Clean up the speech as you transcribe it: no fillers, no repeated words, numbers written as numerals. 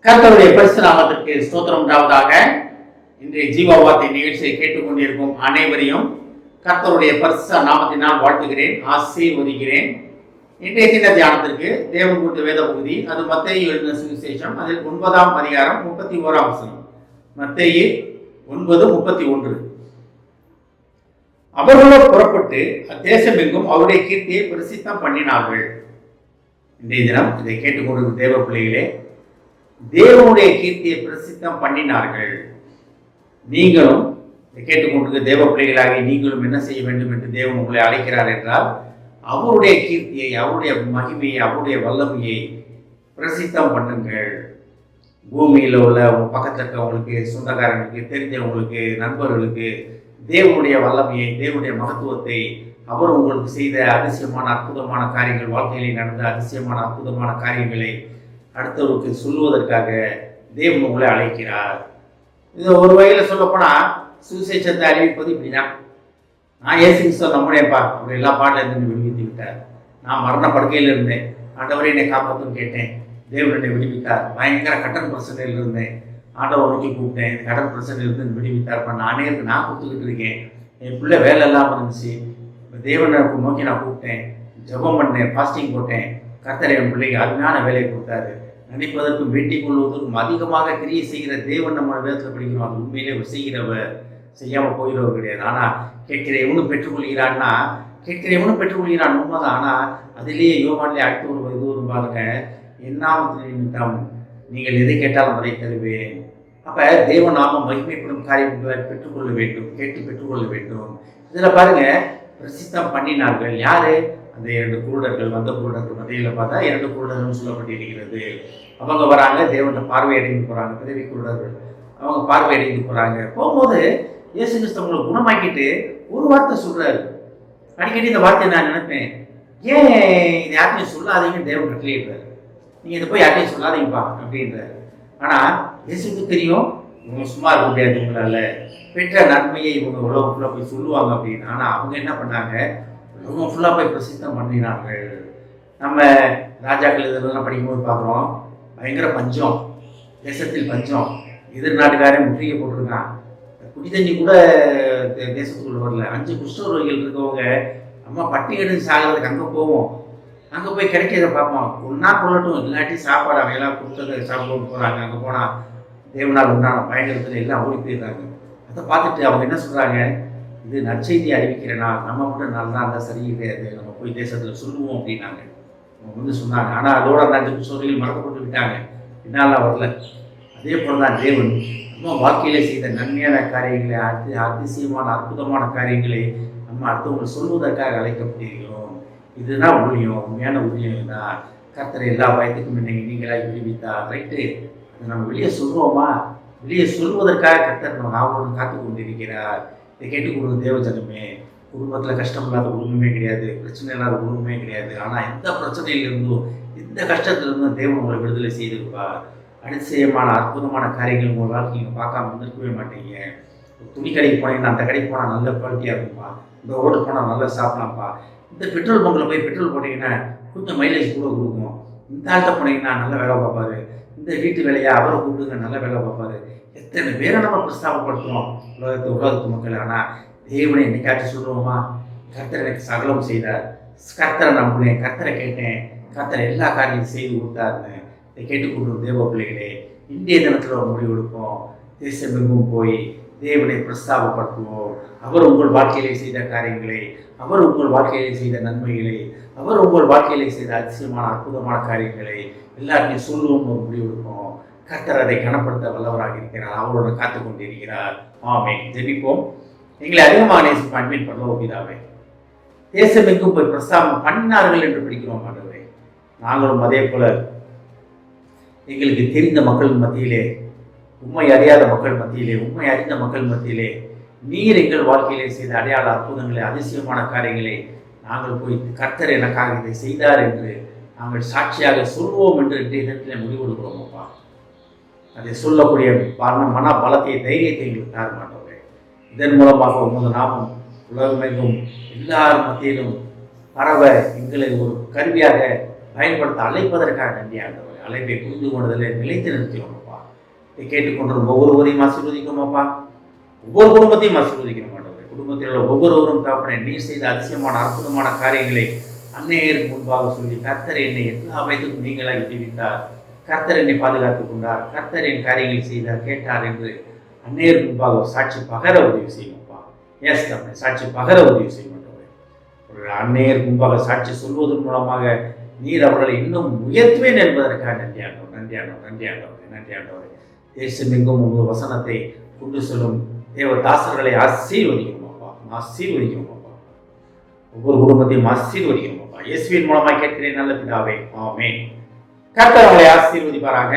கர்த்தருடைய பரிசு நாமத்திற்கு ஸ்தோத்திரம் உண்டாவதாக. இன்றைய ஜீவ வார்த்தை நிகழ்ச்சியை கேட்டுக்கொண்டிருக்கும் அனைவரையும் கர்த்தருடைய பரிசு நாமத்தினால் வாழ்த்துகிறேன், ஆசீர்வதிக்கிறேன். இன்றைய சின்ன தியானத்திற்கு தேவன் கொடுத்த வேத பகுதி, அது மத்தேயு எழுதின சுவிசேஷம், அதில் 9ஆம் அதிகாரம் 31ஆம் வசனம். மத்தேயு 9:31. அவர்களோ புறப்பட்டு அத்தேசம் எங்கும் அவருடைய கீர்த்தியை பிரசித்தம் பண்ணினார்கள். இன்றைய தினம் இதை கேட்டுக்கொண்டிருக்கும் தேவ பிள்ளைகளே, தேவனுடைய கீர்த்தியை பிரசித்தம் பண்ணினார்கள். நீங்களும் கேட்டுக்கொண்டிருக்க தேவ பிள்ளைகளாக நீங்களும் என்ன செய்ய வேண்டும் என்று தேவன் உங்களை அழைக்கிறார் என்றால், அவருடைய கீர்த்தியை, அவருடைய மகிமையை, அவருடைய வல்லமையை பிரசித்தம் பண்ணுங்கள். பூமியில் உள்ள உங்க பக்கத்தில் இருக்கவங்களுக்கு, சொந்தக்காரங்களுக்கு, தெரிஞ்சவங்களுக்கு, நண்பர்களுக்கு தேவனுடைய வல்லமையை, தேவனுடைய மகத்துவத்தை, அவர் உங்களுக்கு செய்த அதிசயமான அற்புதமான காரியங்கள், வாழ்க்கையிலே நடந்த அதிசயமான அற்புதமான காரியங்களை அடுத்தவருக்கு சொல்லுவதற்காக தேவன் உங்களை அழைக்கிறார். இது ஒரு வகையில் சொல்லப்போனால் சுவிசேஷத்தை அறிவிப்பது இப்படிதான். நான் இயேசு கிறிஸ்துவை நம்பினேன்ப்பா, அவர் எல்லா பாட்டிலிருந்து விடுவித்து விட்டார். நான் மரண படுக்கையில் இருந்தேன், ஆண்டவரை என்னை காப்பாற்றும் கேட்டேன், தேவன் என்னை விடுவித்தார். பயங்கர கடன் பிரச்சனையில் இருந்தேன், ஆண்டவர் நோக்கி கூப்பிட்டேன், கடன் பிரச்சனையிலிருந்து விடுவித்தார். நான் கொடுத்துக்கிட்டு இருக்கேன். என் பிள்ளை வேலை இல்லாமல் இருந்துச்சு, தேவனை நோக்கி நான் கூப்பிட்டேன், ஜெபம் பண்ணேன், ஃபாஸ்டிங் போட்டேன், கர்த்தர் என் பிள்ளைக்கு அருமையான வேலையை கொடுத்தாரு. நினைப்பதற்கும் வேண்டிக் கொள்வதற்கும் அதிகமாக கிரியை செய்கிற தேவன் நம்ம வேதத்தில் படிக்கிறோம். அது உண்மையிலே செய்கிறவர், செய்யாமல் போகிறவர் கிடையாது. ஆனால் கேட்கிற எவனும் பெற்றுக்கொள்கிறான்னா, கேட்கிற எவனும் பெற்றுக்கொள்கிறான் உண்மைதான். ஆனால் அதிலேயே யோவானிலே அடுத்து ஒரு பாருங்க, என்னாமத்தின் நிமித்தம் நீங்கள் எதை கேட்டாலும் அதை தருவேன். அப்போ தேவ நாம மகிமைப்படும் காரியங்களை பெற்றுக்கொள்ள வேண்டும், கேட்டு பெற்றுக்கொள்ள வேண்டும். இதில் பாருங்க, பிரசித்தம் பண்ணினார்கள். யாரு? அந்த 2 குருடர்கள், வந்த குருடர்கள் மத்தியில் பார்த்தா 2 குருடர்கள் சொல்லப்பட்டிருக்கிறது. அவங்க வராங்க, தேவனை பார்வையடைந்து போகிறாங்க. பிறவி குருடர்கள் அவங்க பார்வையடைந்து போகிறாங்க. போகும்போது இயேசு கிறிஸ்து அவங்களை குணமாக்கிட்டு ஒரு வார்த்தை சொல்கிறாரு. அடிக்கடி இந்த வார்த்தையை நான் நினைப்பேன், ஏன் இது யாருமே சொல்லாதீங்கன்னு தேவன் கட்டளையிடுறாரு. நீங்கள் இதை போய் யார்ட்டையும் சொல்லாதீங்கப்பா அப்படின்றாரு. ஆனால் இயேசுக்கு தெரியும், இவங்க சும்மா இருக்க முடியாது, இவங்களால பெற்ற நன்மையை இவங்க உலகம் ஃபுல்லாக போய் சொல்லுவாங்க அப்படின்னு. ஆனால் அவங்க என்ன பண்ணாங்க, உலகம் ஃபுல்லாக போய் பிரசித்தம் பண்ணினார்கள். நம்ம ராஜாக்கள் இதெல்லாம் படிக்கும்போது பார்க்குறோம், பயங்கர பஞ்சம், தேசத்தில் பஞ்சம், எதிர்நாட்டுக்காரன் முற்றுகை போட்டிருக்கான். குடி தண்ணி கூட தேசத்துக்குள்ள வரல. 5 குஷ்டரோகிகள் இருக்கவங்க, அம்மா பட்டி எடுத்து சாகிறதுக்கு அங்கே போவோம், அங்கே போய் கிடைக்கிறத பார்ப்போம். ஒன்றா கொள்ளட்டும், இல்லாட்டி சாப்பாடு அவையெல்லாம் கொடுத்ததை சாப்பிட போகிறாங்க. அங்கே போனால் தேவனால் உண்டான பயங்கரத்தில் எல்லாம் ஓடி போயிடுறாங்க. அதை பார்த்துட்டு அவங்க என்ன சொல்கிறாங்க, இது நற்செய்தி அறிவிக்கிற நாள், நம்ம மட்டும் நல்லா இருந்தால் சரி கிடையாது, நம்ம போய் தேசத்தில் சொல்லுவோம் அப்படின்னாங்க. அவங்க சொன்னாங்க. ஆனால் அதோட அந்த 5 குஷ்டரோகிகள் மறக்கப்பட்டு விட்டாங்க, பின்னால் வரல. அதே போல தான் தேவன் நம்ம வாழ்க்கையிலே செய்த நன்மையான காரியங்களை, அதிசயமான அற்புதமான காரியங்களை நம்ம அடுத்தவங்களுக்கு சொல்வதற்காக அழைக்கப்பட்டிருக்கிறோம். இதுதான் ஊழியம், உண்மையான ஊழியம் தான். கர்த்தரை எல்லா பயத்துக்கும் இன்னைக்கு நீங்களாக விடுவித்தார். ரைட்டு, அதை நம்ம வெளியே சொல்லுவோமா? வெளியே சொல்வதற்காக கர்த்தர் நம்ம ஆவலுடன் காத்து கொண்டிருக்கிறார். இதை கேட்டுக்கொண்டு தேவஜனமே, குடும்பத்தில் கஷ்டம் இல்லாத குடும்பமே கிடையாது, பிரச்சனை இல்லாத குடும்பமே கிடையாது. ஆனால் எந்த பிரச்சனையிலிருந்தோ, எந்த கஷ்டத்திலிருந்தும் தேவன் உங்களை விடுதலை செய்திருப்பார். அதிசயமான அற்புதமான காரியங்கள் உங்கள் வாழ்க்கை நீங்கள் பார்க்காம வந்துருக்கவே மாட்டீங்க. துணி கடைக்கு போனீங்கன்னா அந்த கடைக்கு போனால் நல்ல குவாலிட்டியாக இருக்கும்ப்பா, இந்த ஹோட்டல் போனால் நல்லா சாப்பிடலாம்ப்பா, இந்த பெட்ரோல் பங்கில் போய் பெட்ரோல் போட்டிங்கன்னா கொஞ்சம் மைலேஜ் கூட கொடுக்கும், இந்த ஆள்கிட்ட போனீங்கன்னா நல்ல வேலை பார்ப்பாரு, இந்த வீட்டு வேலையை அவரை கூப்பிடுங்க நல்ல வேலை பார்ப்பாரு. எத்தனை பேரை நம்ம பிரஸ்தாபப்படுத்துகிறோம் உலகத்து மக்கள். ஆனால் தேவனை என்னைக்காச்சும் சொல்லுவோமா, கர்த்தர் எனக்கு சகலம் செய்தார், கர்த்தரை நம்பினேன், கர்த்தரை கேட்டேன், கர்த்தரை எல்லா காரியத்தையும் செய்து கொடுத்தாருன்னு. இதை கேட்டுக்கொண்டு தேவ பிள்ளைகளே, இந்திய தினத்தில் ஒரு முடிவு எடுப்போம். தேசமெங்கும் போய் தேவனை பிரஸ்தாபப்படுத்துவோம். அவர் உங்கள் வாழ்க்கையிலே செய்த காரியங்களை, அவர் உங்கள் வாழ்க்கையிலே செய்த நன்மைகளை, அவர் உங்கள் வாழ்க்கையிலே செய்த அதிசயமான அற்புதமான காரியங்களை எல்லாத்தையும் சொல்லுவோம். ஒரு முடிவு எடுப்போம். கர்த்தர் அதை கனப்படுத்த வல்லவராக இருக்கிறார், அவரோட காத்து கொண்டிருக்கிறார். ஆமென். ஜெபிப்போம். எங்களை அதிகமாக நேசிக்கும் அன்பின் பரலோக பிதாவே, தேசமெங்கும் போய் பிரஸ்தாபம் பண்ணினார்கள் என்று படிக்கிறோம் ஆண்டவரே. நாங்களும் அதே போல எங்களுக்கு தெரிந்த மக்கள் மத்தியிலே, உண்மை அறியாத மக்கள் மத்தியிலே, உண்மை அறிந்த மக்கள் மத்தியிலே நீர் எங்கள் வாழ்க்கையிலே செய்த அடையாள அற்புதங்களை, அதிசயமான காரியங்களை நாங்கள் போய் கர்த்தர் எனக்காக இதை செய்தார் என்று நாங்கள் சாட்சியாக சொல்வோம் என்று இன்றைய தினத்தில் முடிவெடுக்கிறோம் அப்பா. அதை சொல்லக்கூடிய மன பலத்தை, தைரியத்தை எங்களுக்கு தார மாட்டோம். இதன் மூலமாக உமது நாமம் உலகமெங்கும் எல்லார் மத்தியிலும் பரவ எங்களை ஒரு கருவியாக பயன்படுத்த அழைப்பதற்காக நன்றி ஆண்டவரே. அழைப்பை புரிந்து கொண்டதில் நிலைத்து நிறுத்தினோம் அப்பா. இதை கேட்டுக்கொண்டிருக்கும் ஒவ்வொருவரையும் ஆசீர்வதிக்கணும் அப்பா. ஒவ்வொரு குடும்பத்தையும் ஆசீர்வதிக்கணும் ஆண்டவரே. குடும்பத்தில் உள்ள ஒவ்வொருவரும் தாப்பனே நீர் செய்த அதிசயமான அற்புதமான காரியங்களை அன்னையருக்கு முன்பாக சொல்லி, கர்த்தர் என்னை எல்லா வயதுக்கும் நீங்களாக விடுவித்தார், கர்த்தர் என்னை பாதுகாத்துக் கொண்டார், கர்த்தர் என் காரியங்களை செய்தார் கேட்டார் என்று அன்னையருக்கு முன்பாக ஒரு சாட்சி பகர உதவி செய்யும்ப்பா. ஏஸ் தப்பனே, சாட்சி பகர உதவி செய்யும். ஒரு அன்னையருக்கு முன்பாக சாட்சி சொல்வதன் மூலமாக நீர் அவர்களை இன்னும் உயர்த்துவேன் என்பதற்காக நன்றி ஆண்டவர், நன்றி ஆண்டவர், நன்றி ஆண்டவர், நன்றி ஆண்டவர். தேசமெங்கும் உங்கள் வசனத்தை கொண்டு செல்லும் தேவ தாசர்களை ஆசீர்வதிக்கணும் அப்பா, ஆசீர்வதிக்கணும் அப்பா. ஒவ்வொரு குடும்பத்தையும் ஆசீர்வதிக்கணும் அப்பா. இயேசுவின் மூலமாக கேட்கிறேன் நல்ல பிதாவே, ஆமென். கர்த்தர் அவர்களை ஆசீர்வதிப்பாராக.